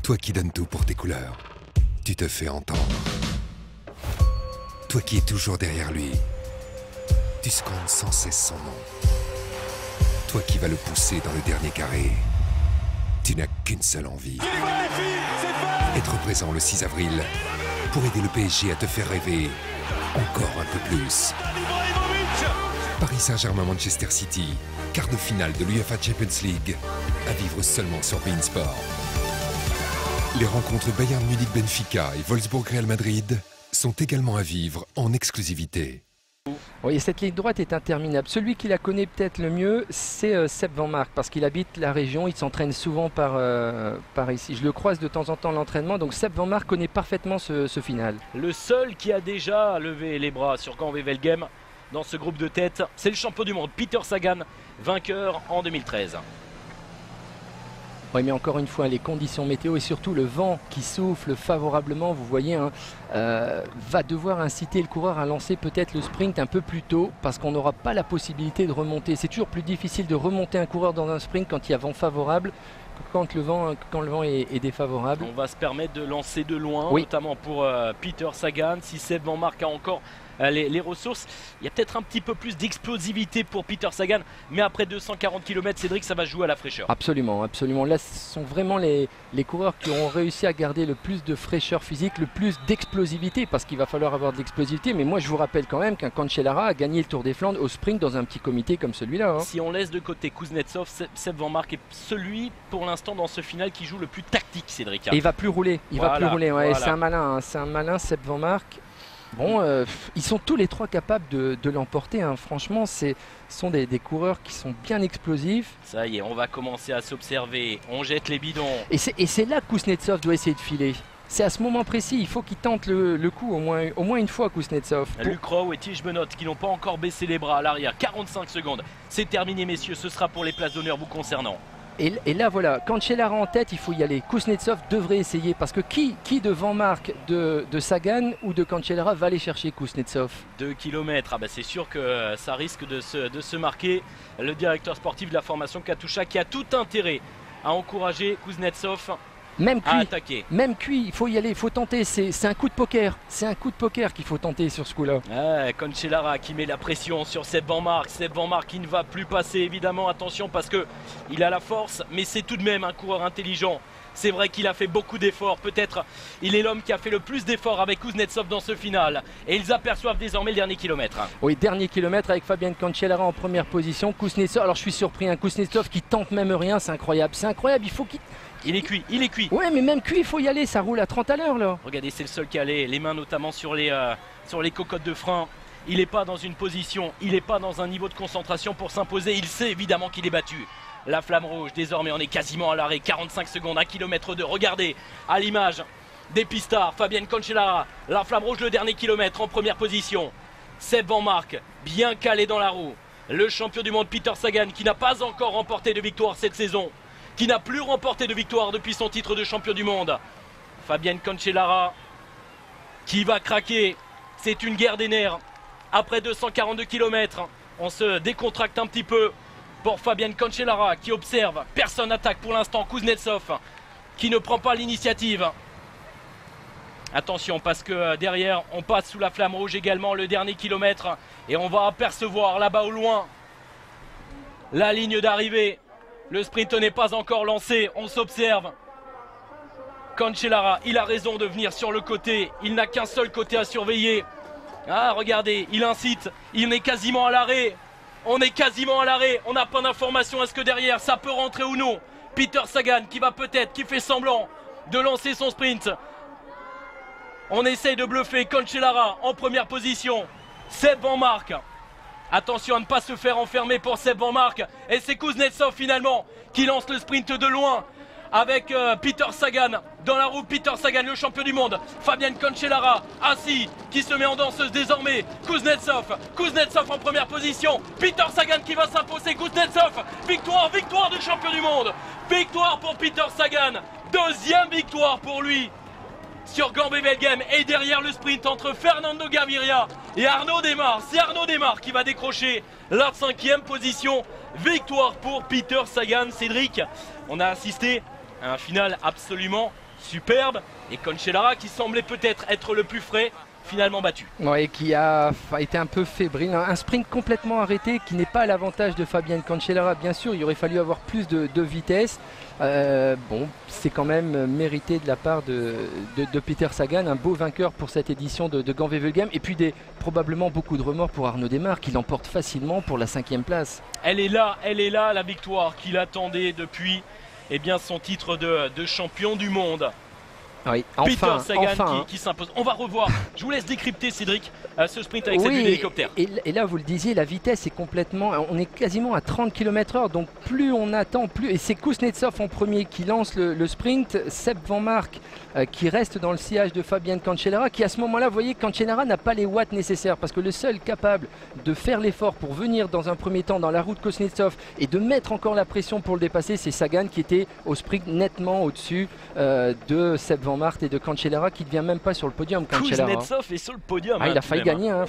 Toi qui donnes tout pour tes couleurs, tu te fais entendre. Toi qui es toujours derrière lui, tu scandes sans cesse son nom. Toi qui vas le pousser dans le dernier carré, tu n'as qu'une seule envie. Être présent le 6 avril pour aider le PSG à te faire rêver encore un peu plus. Paris Saint-Germain-Manchester City, quart de finale de l'UEFA Champions League, à vivre seulement sur beIN Sport. Les rencontres Bayern Munich-Benfica et Wolfsburg-Real Madrid sont également à vivre en exclusivité. Oui, cette ligne droite est interminable. Celui qui la connaît peut-être le mieux, c'est Sepp Van Mark, parce qu'il habite la région, il s'entraîne souvent par ici. Je le croise de temps en temps à l'entraînement, donc Sepp Van Mark connaît parfaitement ce final. Le seul qui a déjà levé les bras sur Gambé-Velgem dans ce groupe de tête, c'est le champion du monde, Peter Sagan, vainqueur en 2013. Oui, mais encore une fois, les conditions météo et surtout le vent qui souffle favorablement, vous voyez, hein, va devoir inciter le coureur à lancer peut-être le sprint un peu plus tôt parce qu'on n'aura pas la possibilité de remonter. C'est toujours plus difficile de remonter un coureur dans un sprint quand il y a vent favorable que quand le vent est défavorable. On va se permettre de lancer de loin, oui, notamment pour Peter Sagan. Si Sepp Van Mark a encore les ressources, il y a peut-être un petit peu plus d'explosivité pour Peter Sagan, mais après 240 km, Cédric, ça va jouer à la fraîcheur. Absolument, absolument. Là, ce sont vraiment les coureurs qui ont réussi à garder le plus de fraîcheur physique, le plus d'explosivité, parce qu'il va falloir avoir de l'explosivité. Mais moi, je vous rappelle quand même qu'un Cancellara a gagné le Tour des Flandres au sprint dans un petit comité comme celui-là. Hein. Si on laisse de côté Kuznetsov, Sepp Van Mark est celui, pour l'instant, dans ce final qui joue le plus tactique, Cédric. Et il va plus rouler, va plus rouler. Ouais, voilà. C'est un malin, Sepp Van Mark. Bon, ils sont tous les trois capables de l'emporter, hein. Franchement, ce sont des coureurs qui sont bien explosifs. Ça y est, on va commencer à s'observer, on jette les bidons. Et c'est là que Kuznetsov doit essayer de filer. C'est à ce moment précis, il faut qu'il tente le coup au moins une fois, Kuznetsov. Luke Rowe et Tige Benoît qui n'ont pas encore baissé les bras à l'arrière. 45 secondes, c'est terminé messieurs, ce sera pour les places d'honneur vous concernant. Et là voilà, Cancellara en tête, il faut y aller. Kuznetsov devrait essayer parce que qui de Van Mark, de Sagan ou de Cancellara va aller chercher Kuznetsov? 2 km, ah bah c'est sûr que ça risque de se marquer. Le directeur sportif de la formation Katusha qui a tout intérêt à encourager Kuznetsov à attaquer. Même cuit, il faut y aller, il faut tenter, c'est un coup de poker. C'est un coup de poker qu'il faut tenter sur ce coup-là. Cancellara qui met la pression sur Sepp Van Mark. Sepp Van Mark qui ne va plus passer évidemment, attention parce que il a la force, mais c'est tout de même un coureur intelligent. C'est vrai qu'il a fait beaucoup d'efforts, peut-être il est l'homme qui a fait le plus d'efforts avec Kuznetsov dans ce final. Et ils aperçoivent désormais le dernier kilomètre. Oui, dernier kilomètre avec Fabian Cancellara en première position. Kuznetsov, alors je suis surpris, Kuznetsov qui tente même rien, c'est incroyable, il faut qu'il... Il est cuit, il est cuit. Ouais, mais même cuit, il faut y aller, ça roule à 30 à l'heure là. Regardez, c'est le seul qui a les mains notamment sur les cocottes de frein. Il n'est pas dans une position, il n'est pas dans un niveau de concentration pour s'imposer. Il sait évidemment qu'il est battu. La flamme rouge, désormais on est quasiment à l'arrêt, 45 secondes, 1 km 2. Regardez, à l'image des pistards, Fabian Cancellara, la flamme rouge le dernier kilomètre en première position. Sepp Van Mark, bien calé dans la roue. Le champion du monde Peter Sagan qui n'a pas encore remporté de victoire cette saison, qui n'a plus remporté de victoire depuis son titre de champion du monde. Fabian Cancellara qui va craquer, c'est une guerre des nerfs. Après 242 km, on se décontracte un petit peu pour Fabian Cancellara qui observe. Personne n'attaque pour l'instant. Kuznetsov qui ne prend pas l'initiative. Attention parce que derrière on passe sous la flamme rouge également le dernier kilomètre. Et on va apercevoir là-bas au loin la ligne d'arrivée. Le sprint n'est pas encore lancé, on s'observe. Cancellara, il a raison de venir sur le côté. Il n'a qu'un seul côté à surveiller. Ah, regardez, il incite. Il est quasiment à l'arrêt. On est quasiment à l'arrêt. On n'a pas d'information. Est-ce que derrière, ça peut rentrer ou non? Peter Sagan qui fait semblant de lancer son sprint. On essaye de bluffer Cancellara en première position. Sepp Van Mark. Attention à ne pas se faire enfermer pour Sepp Van Mark. Et c'est Kuznetsov finalement qui lance le sprint de loin avec Peter Sagan. Dans la roue, Peter Sagan, le champion du monde. Fabian Cancellara, assis, qui se met en danseuse désormais. Kuznetsov en première position. Peter Sagan qui va s'imposer. Kuznetsov, victoire du champion du monde. Victoire pour Peter Sagan. Deuxième victoire pour lui sur Gambé-Velgem. Et derrière le sprint entre Fernando Gaviria et Arnaud Démare. C'est Arnaud Démare qui va décrocher la 5e position. Victoire pour Peter Sagan. Cédric, on a assisté à un final absolument superbe. Et Cancellara qui semblait peut-être être le plus frais, finalement battu. Ouais, qui a été un peu fébrile, un sprint complètement arrêté qui n'est pas à l'avantage de Fabian Cancellara. Bien sûr, il aurait fallu avoir plus de vitesse. Bon, c'est quand même mérité de la part de Peter Sagan, un beau vainqueur pour cette édition de Gand-Wevelgem, et puis probablement beaucoup de remords pour Arnaud Démare qui l'emporte facilement pour la 5e place. Elle est là la victoire qu'il attendait depuis son titre de champion du monde. Oui, Peter Sagan qui s'impose. On va revoir, je vous laisse décrypter Cédric ce sprint avec cette vue d'hélicoptère. Et là vous le disiez, la vitesse est complètement, on est quasiment à 30 km/h, donc plus on attend, plus, et c'est Kuznetsov en premier qui lance le sprint, Sepp Van Mark qui reste dans le sillage de Fabian Cancellara, qui à ce moment là, vous voyez, Cancellara n'a pas les watts nécessaires, parce que le seul capable de faire l'effort pour venir dans un premier temps dans la roue de Kuznetsov et de mettre encore la pression pour le dépasser, c'est Sagan qui était au sprint nettement au-dessus de Sepp Van Mark et de Cancellara, qui ne vient même pas sur le podium. Kuznetsov est sur le podium. Il a failli gagner. Hein.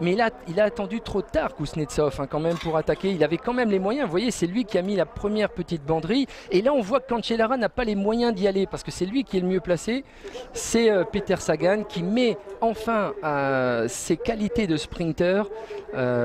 Mais il a attendu trop tard, Kuznetsov, quand même, pour attaquer. Il avait quand même les moyens. Vous voyez, c'est lui qui a mis la première petite banderille. Et là, on voit que Cancellara n'a pas les moyens d'y aller parce que c'est lui qui est le mieux placé. C'est Peter Sagan qui met enfin ses qualités de sprinter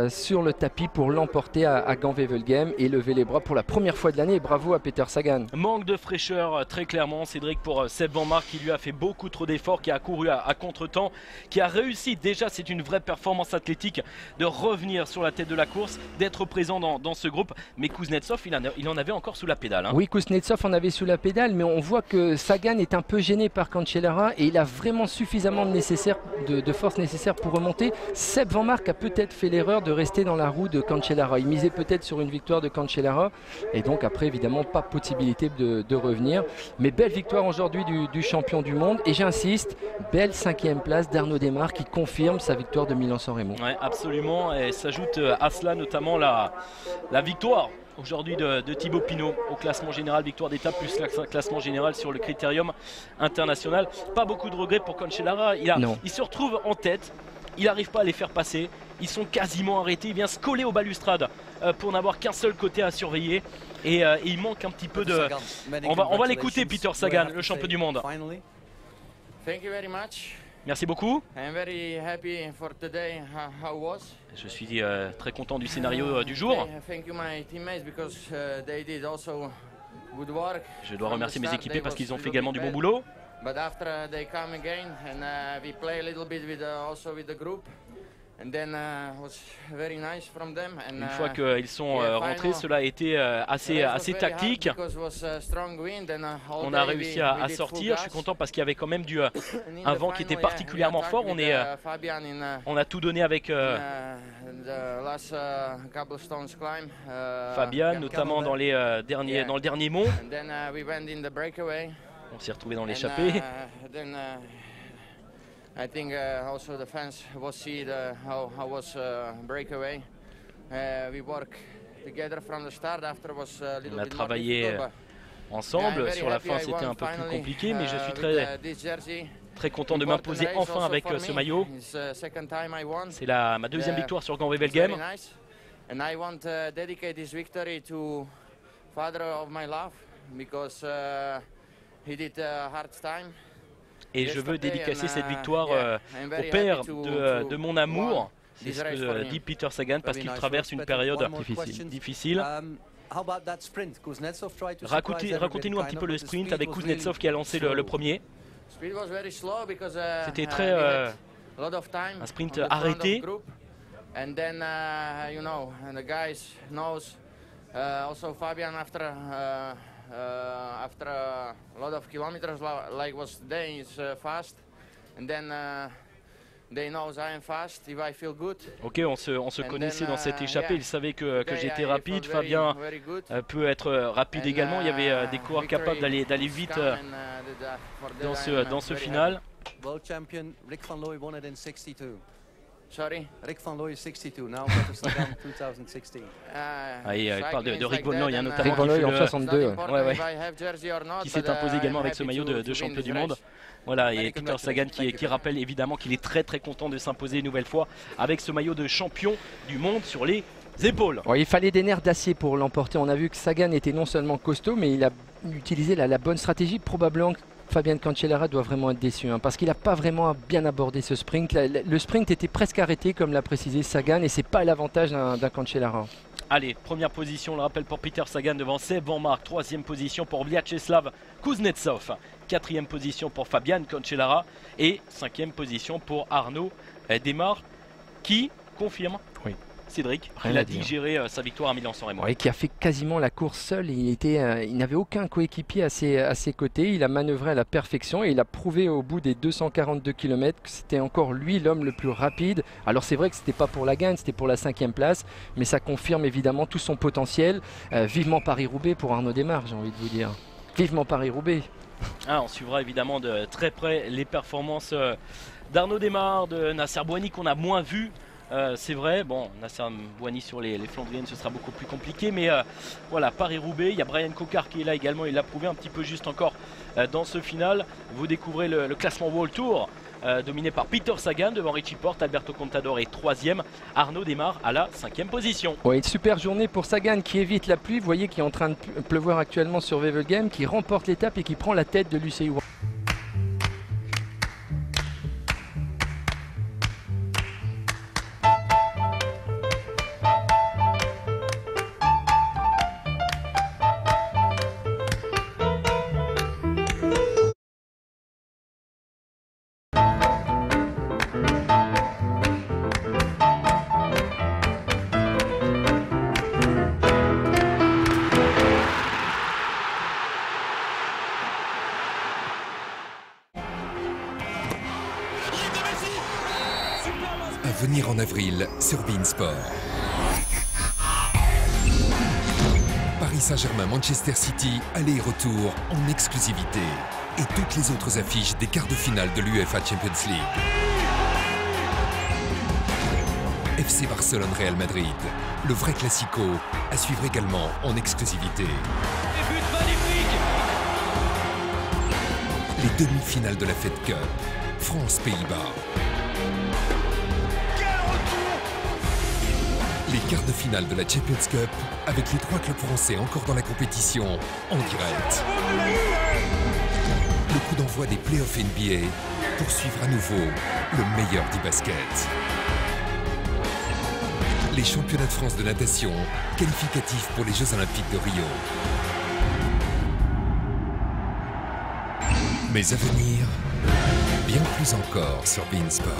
sur le tapis pour l'emporter à Gand-Wevelgem et lever les bras pour la première fois de l'année. Bravo à Peter Sagan. Manque de fraîcheur, très clairement, Cédric, pour Sepp Van Mark qui lui a fait beaucoup trop d'efforts, qui a couru à contre-temps, qui a réussi. Déjà, c'est une vraie performance athlétique de revenir sur la tête de la course, d'être présent dans ce groupe. Mais Kuznetsov, il en avait encore sous la pédale. Oui, Kuznetsov en avait sous la pédale, mais on voit que Sagan est un peu gêné par Cancellara et il a vraiment suffisamment de force nécessaire pour remonter. Sepp Van Mark a peut-être fait l'erreur de rester dans la roue de Cancellara. Il misait peut-être sur une victoire de Cancellara et donc après, évidemment, pas possibilité de revenir. Mais belle victoire aujourd'hui du champion du monde et j'insiste, belle 5e place d'Arnaud Démare qui confirme sa victoire de Milan-San Remo. Ouais, absolument, et s'ajoute à cela notamment la victoire aujourd'hui de Thibaut Pinot au classement général, victoire d'étape plus classement général sur le critérium international. Pas beaucoup de regrets pour Cancellara, il se retrouve en tête, il n'arrive pas à les faire passer, ils sont quasiment arrêtés, il vient se coller aux balustrades pour n'avoir qu'un seul côté à surveiller et il manque un petit peu de... On va l'écouter, Peter Sagan, le champion du monde. Thank you very much. Merci beaucoup. Je suis très content du scénario du jour. Je dois remercier mes équipiers parce qu'ils ont fait également du bon boulot. Une fois qu'ils sont rentrés, cela a été assez tactique. On a réussi à sortir. Je suis content parce qu'il y avait quand même un vent qui était particulièrement fort. On a tout donné avec Fabian, notamment dans le dernier mont. On s'est retrouvé dans l'échappée. I think also the fans will see how was breakaway. We work together from the start. After was a little bit more difficult. On a travaillé ensemble. Sur la fin, c'était un peu plus compliqué, mais je suis très content de m'imposer enfin avec ce maillot. C'est ma deuxième victoire sur Gand-Wevelgem. And I want to dedicate this victory to father of my love because he did a hard time. Et je veux dédicacer cette victoire au père de mon amour. C'est ce que dit Peter Sagan parce qu'il traverse une période difficile. Racontez-nous un petit peu le sprint avec Kuznetsov qui a lancé le premier. C'était un sprint arrêté. After a lot of kilometers, like was today, is fast, and then they know I am fast. If I feel good. Ok, on se connaissait dans cette échappée. Il savait que j'étais rapide. Fabien peut être rapide également. Il y avait des coureurs capables d'aller vite dans ce final. World champion Rick van Looy won it in 62. Sorry? Rick van Looy 62, now Peter Sagan 2016. Il parle de Rick van Looy, notamment Rick van Looy en 62. Qui s'est imposé également avec ce maillot de champion du monde. Voilà, et Peter Sagan qui rappelle évidemment qu'il est très content de s'imposer une nouvelle fois avec ce maillot de champion du monde sur les épaules. Ouais, il fallait des nerfs d'acier pour l'emporter. On a vu que Sagan était non seulement costaud, mais il a utilisé la bonne stratégie. Probablement que Fabian Cancellara doit vraiment être déçu, hein, parce qu'il n'a pas vraiment bien abordé ce sprint. Le sprint était presque arrêté, comme l'a précisé Sagan, et c'est pas l'avantage d'un Cancellara. Allez, première position, le rappel pour Peter Sagan devant Seb Van Mark. Troisième position pour Vyacheslav Kuznetsov. Quatrième position pour Fabian Cancellara. Et cinquième position pour Arnaud Démare, qui confirme, oui, Cédric, rien il a à dire. digéré sa victoire à Milan-San Remo. Ouais, qui a fait quasiment la course seul. Il n'avait aucun coéquipier à ses côtés. Il a manœuvré à la perfection et il a prouvé au bout des 242 km que c'était encore lui l'homme le plus rapide. Alors c'est vrai que c'était pas pour la gagne, c'était pour la 5e place, mais ça confirme évidemment tout son potentiel. Vivement Paris-Roubaix pour Arnaud Démare, j'ai envie de vous dire. Vivement Paris-Roubaix. On suivra évidemment de très près les performances d'Arnaud Démare, de Nasser Bouhanni qu'on a moins vu. C'est vrai, bon, Nasser Bouhanni sur les Flandriennes ce sera beaucoup plus compliqué, mais voilà, Paris-Roubaix, il y a Brian Cocard qui est là également, il l'a prouvé un petit peu juste encore dans ce final. Vous découvrez le classement World Tour dominé par Peter Sagan devant Richie Porte, Alberto Contador est 3e, Arnaud Démare à la 5e position. Ouais, une super journée pour Sagan qui évite la pluie, vous voyez qu'il est en train de pleuvoir actuellement sur Wevelgem, qui remporte l'étape et qui prend la tête de l'UCI. À venir en avril sur beIN Sport. Paris Saint-Germain, Manchester City, aller et retour en exclusivité. Et toutes les autres affiches des quarts de finale de l'UEFA Champions League. FC Barcelone, Real Madrid, le vrai classico, à suivre également en exclusivité. Les buts magnifiques. Les demi-finales de la Fed Cup, France-Pays-Bas. Les quarts de finale de la Champions Cup, avec les 3 clubs français encore dans la compétition, en direct. Le coup d'envoi des playoffs NBA pour suivre à nouveau le meilleur du basket. Les championnats de France de natation, qualificatifs pour les Jeux Olympiques de Rio. Mais à venir, bien plus encore sur beIN Sport.